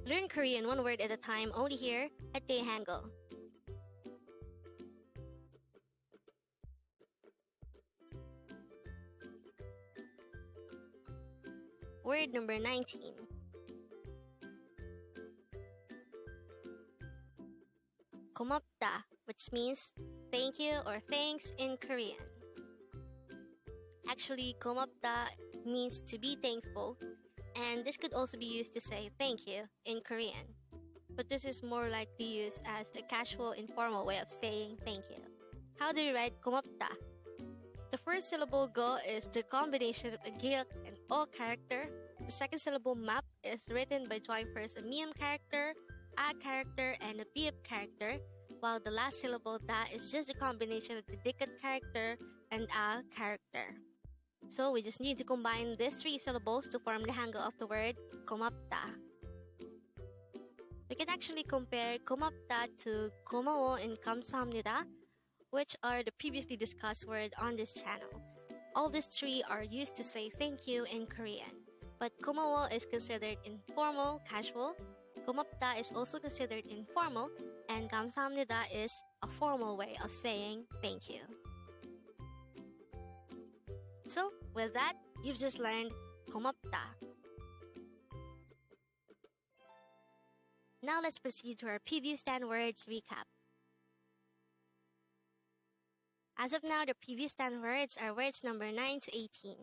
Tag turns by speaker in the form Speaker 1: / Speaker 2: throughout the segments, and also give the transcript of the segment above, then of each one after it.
Speaker 1: Learn Korean one word at a time only here at Dae-Hangul. Word number 19. GOMAPDA, which means thank you or thanks in Korean. Actually, GOMAPDA means to be thankful, and this could also be used to say thank you in Korean. But this is more likely used as a casual, informal way of saying thank you. How do you write GOMAPDA? The first syllable go is the combination of a gilk and o character. The second syllable map is written by joining first a miam character, a character, and a biip character, while the last syllable da is just a combination of the dikat character and a character. So we just need to combine these three syllables to form the hangul of the word GOMAPDA. We can actually compare GOMAPDA to Gomawo and 감사합니다, which are the previously discussed word on this channel. All these three are used to say thank you in Korean, but Gomawo is considered informal, casual. GOMAPDA is also considered informal, and 감사합니다 is a formal way of saying thank you. So, with that, you've just learned GOMAPDA. Now let's proceed to our previous 10 words recap. As of now, the previous 10 words are words number 9 to 18.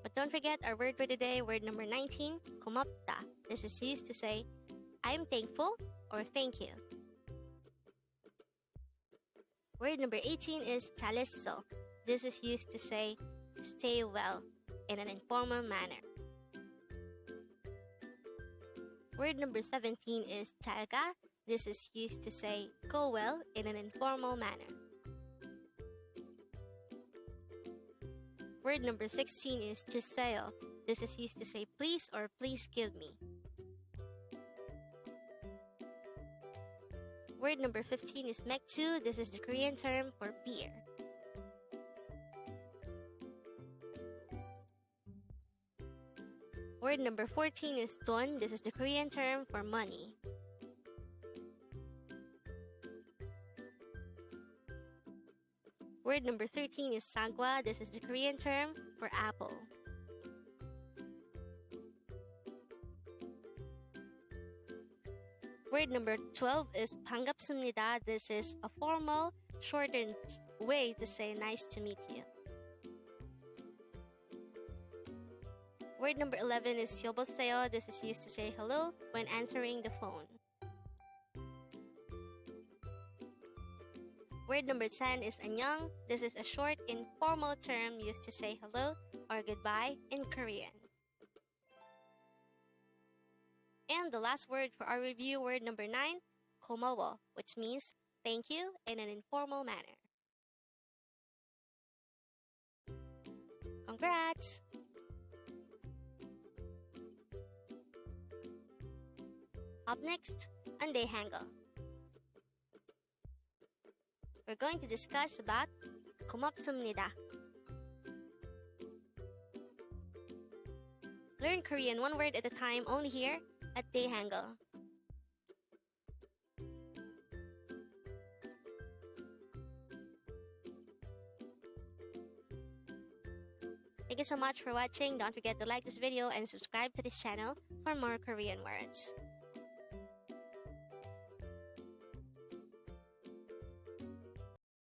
Speaker 1: But don't forget our word for today, word number 19, GOMAPDA. This is used to say, I'm thankful or thank you. Word number 18 is 잘했어. This is used to say, stay well, in an informal manner. Word number 17 is Jalga. This is used to say, go well, in an informal manner. Word number 16 is Juseyo. This is used to say, please or please give me. Word number 15 is 맥주. This is the Korean term for beer. Word number 14 is 돈. This is the Korean term for money. Word number 13 is sagwa. This is the Korean term for apple. Word number 12 is 반갑습니다. This is a formal, shortened way to say nice to meet you. Word number 11 is 여보세요. This is used to say hello when answering the phone. Word number 10 is annyeong. This is a short, informal term used to say hello or goodbye in Korean. And the last word for our review, word number 9, gomawo, which means thank you in an informal manner. Congrats! Up next, on Dae-Hangul. We're going to discuss about 고맙습니다. Learn Korean one word at a time only here at Dae-Hangul. Thank you so much for watching. Don't forget to like this video and subscribe to this channel for more Korean words.